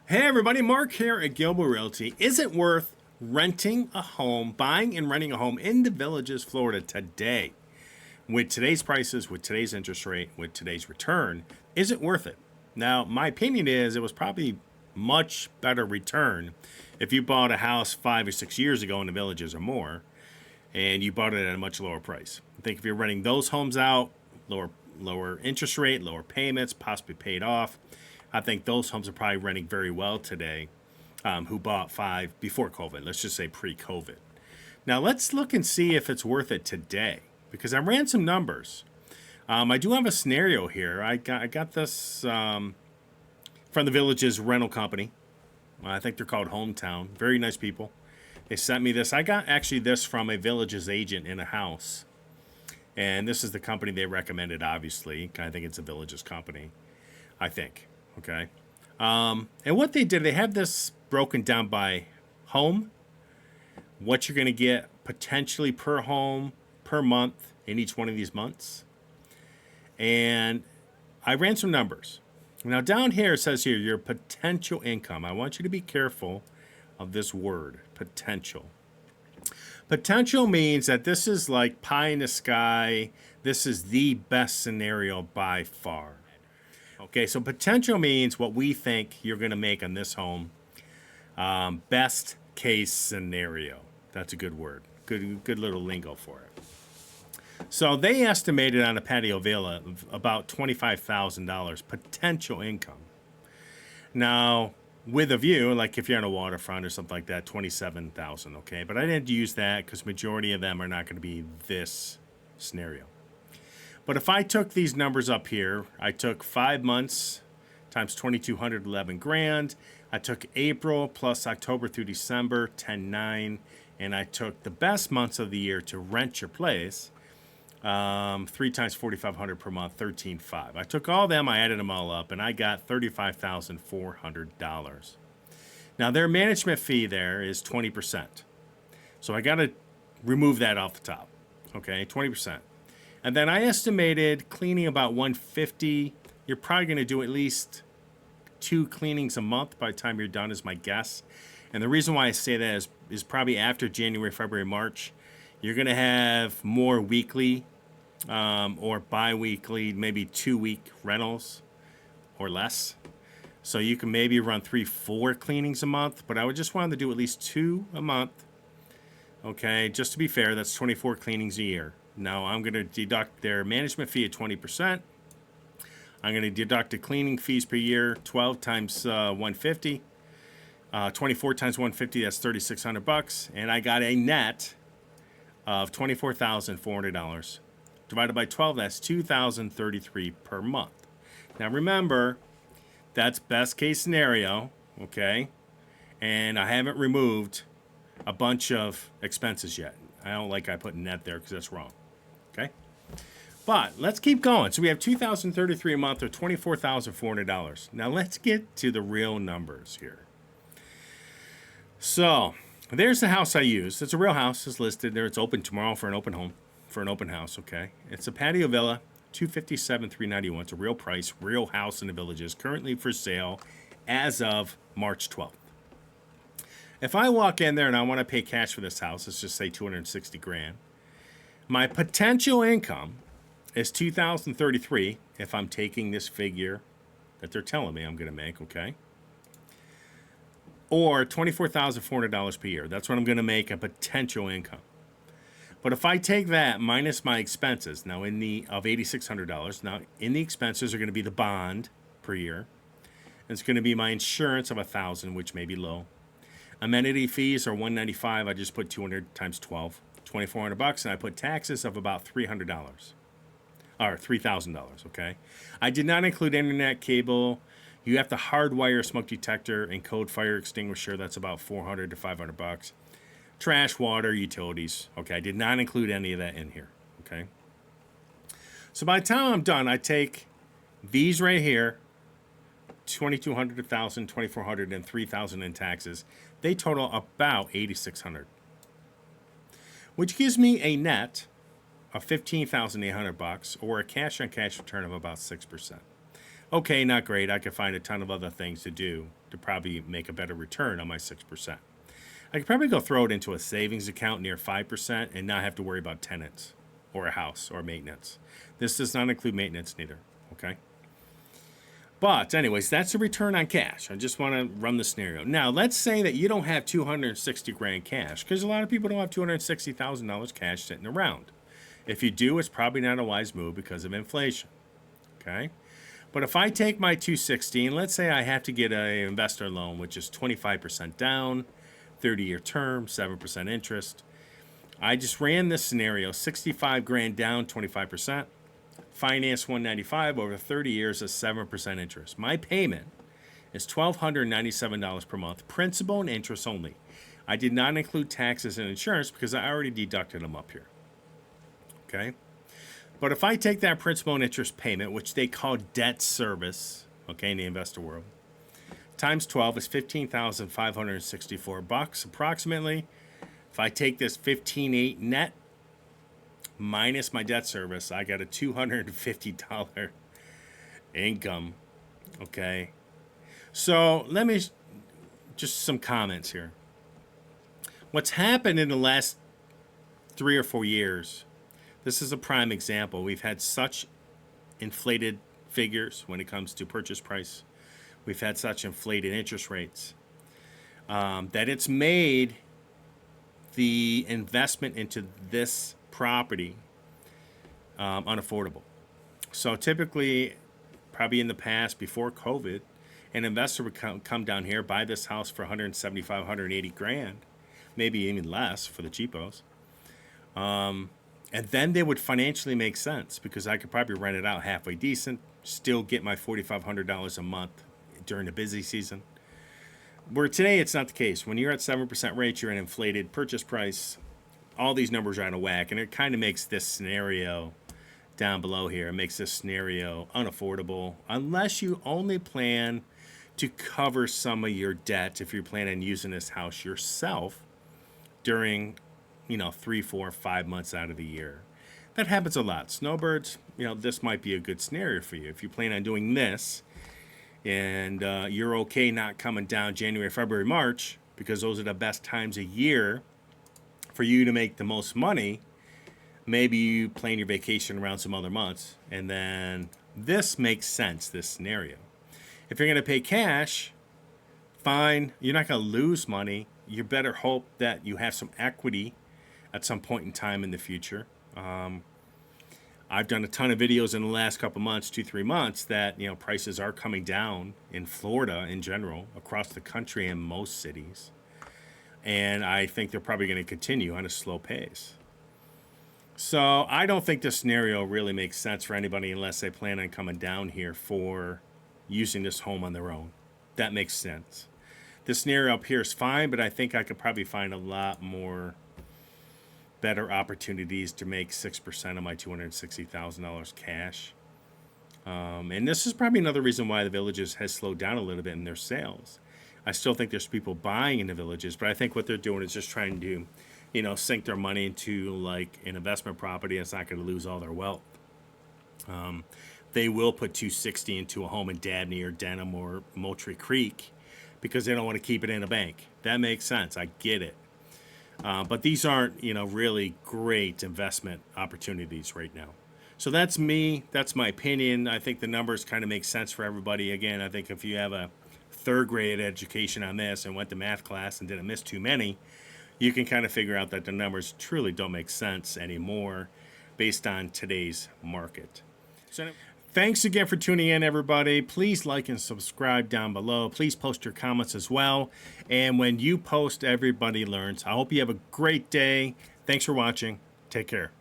Hey everybody, Mark here at Gilbo Realty. Is it worth renting a home, buying and renting a home in the Villages, Florida today? With today's prices, with today's interest rate, with today's return, is it worth it? Now, my opinion is it was probably much better return if you bought a house 5 or 6 years ago in the Villages or more, and you bought it at a much lower price. I think if you're renting those homes out, lower interest rate, lower payments, possibly paid off, I think those homes are probably renting very well today, who bought 5 before COVID. Let's just say pre-COVID. Now let's look and see if it's worth it today, because I ran some numbers. I do have a scenario here. I got this from the Villages rental company. I think they're called Hometown. Very nice people. They sent me this. I got actually this from a Villages agent in a house. And this is the company they recommended, obviously. I think it's a Villages company, I think. Okay. And what they did, they have this broken down by home, what you're going to get potentially per home, per month in each one of these months. And I ran some numbers. Now down here, it says here, your potential income. I want you to be careful of this word, potential. Potential means that this is like pie in the sky. This is the best scenario by far. Okay, so potential means what we think you're going to make on this home. Best case scenario. That's a good word. Good little lingo for it. So they estimated on a patio villa of about $25,000 potential income. Now, with a view, like if you're on a waterfront or something like that, $27,000. Okay, but I didn't use that because majority of them are not going to be this scenario. But if I took these numbers up here, I took 5 months times 2,211 grand. I took April plus October through December, 10.9, and I took the best months of the year to rent your place, 3 times 4,500 per month, 13.5. I took all them, I added them all up, and I got $35,400. Now their management fee there is 20%, so I got to remove that off the top. Okay, 20%. And then I estimated cleaning about 150. You're probably going to do at least 2 cleanings a month by the time you're done, is my guess. And the reason why I say that is probably after January, February, March, you're going to have more weekly or bi-weekly, maybe 2-week rentals or less. So you can maybe run 3-4 cleanings a month, but I would just want to do at least 2 a month. Okay, just to be fair, that's 24 cleanings a year. Now I'm going to deduct their management fee at 20%. I'm going to deduct the cleaning fees per year, 12 times 150. 24 times 150, that's $3,600. And I got a net of $24,400. Divided by 12, that's $2,033 per month. Now remember, that's best case scenario, okay? And I haven't removed a bunch of expenses yet. I don't like I put net there because that's wrong. Okay, but let's keep going. So we have $2,033 a month or $24,400. Now let's get to the real numbers here. So there's the house I use. It's a real house. It's listed there. It's open tomorrow for an open home, for an open house. Okay, it's a patio villa, $257,391. It's a real price, real house in the Villages, currently for sale as of March 12th. If I walk in there and I want to pay cash for this house, let's just say 260 grand. My potential income is $2,033 if I'm taking this figure that they're telling me I'm going to make, okay? Or $24,400 per year. That's what I'm going to make a potential income. But if I take that minus my expenses, now of $8,600, now in the expenses are going to be the bond per year. It's going to be my insurance of $1,000, which may be low. Amenity fees are $195. I just put 200 times 12, $2,400, and I put taxes of about $300 or $3,000. Okay, I did not include internet, cable. You have to hardwire a smoke detector and code fire extinguisher. That's about $400 to $500. Trash, water, utilities. Okay, I did not include any of that in here. Okay, so by the time I'm done, I take these right here. 2,200, 1,000, 2,400, and 3,000 in taxes. They total about 8,600, which gives me a net of $15,800 or a cash on cash return of about 6%. Okay, not great. I could find a ton of other things to do to probably make a better return on my 6%. I could probably go throw it into a savings account near 5% and not have to worry about tenants or a house or maintenance. This does not include maintenance neither, okay? But anyways, that's a return on cash. I just want to run the scenario. Now, let's say that you don't have 260 grand cash, because a lot of people don't have $260,000 cash sitting around. If you do, it's probably not a wise move because of inflation, okay? But if I take my 260 and let's say I have to get an investor loan, which is 25% down, 30-year term, 7% interest. I just ran this scenario, 65 grand down, 25%. Finance 195 over 30 years is 7% interest. My payment is $1,297 per month, principal and interest only. I did not include taxes and insurance because I already deducted them up here. Okay? But if I take that principal and interest payment, which they call debt service, okay, in the investor world, times 12 is $15,564 approximately. If I take this 15.8 net minus my debt service, I got a $250 income. Okay. So let me just some comments here. What's happened in the last 3 or 4 years, this is a prime example. We've had such inflated figures when it comes to purchase price. We've had such inflated interest rates that it's made the investment into this property unaffordable. So typically, probably in the past, before COVID, an investor would come down here, buy this house for 175, 180 grand, maybe even less for the cheapos. And then they would financially make sense because I could probably rent it out halfway decent, still get my $4,500 a month during the busy season. Where today it's not the case. When you're at 7% rates, you're an inflated purchase price. All these numbers are out of whack, and it kind of makes this scenario down below here, it makes this scenario unaffordable unless you only plan to cover some of your debt if you plan on using this house yourself during 3, 4, 5 months out of the year. That happens a lot. Snowbirds, this might be a good scenario for you. If you plan on doing this and you're okay not coming down January, February, March, because those are the best times of year for you to make the most money, maybe you plan your vacation around some other months, and then this makes sense, this scenario. If you're going to pay cash, fine, you're not going to lose money. You better hope that you have some equity at some point in time in the future. I've done a ton of videos in the last couple months, 2-3 months, that prices are coming down in Florida in general, across the country in most cities, and I think they're probably going to continue on a slow pace. So I don't think this scenario really makes sense for anybody unless they plan on coming down here for using this home on their own. That makes sense. This scenario up here is fine, but I think I could probably find a lot more better opportunities to make 6% of my $260,000 cash. And this is probably another reason why the Villages has slowed down a little bit in their sales. I still think there's people buying in the Villages, but I think what they're doing is just trying to, sink their money into like an investment property that's not going to lose all their wealth. They will put 260 into a home in Dabney or Denham or Moultrie Creek because they don't want to keep it in a bank. That makes sense. I get it. But these aren't, really great investment opportunities right now. So that's me. That's my opinion. I think the numbers kind of make sense for everybody. Again, I think if you have a third grade education on this and went to math class and didn't miss too many, you can kind of figure out that the numbers truly don't make sense anymore based on today's market. So thanks again for tuning in, everybody. Please like and subscribe down below. Please post your comments as well. And when you post, everybody learns. I hope you have a great day. Thanks for watching. Take care.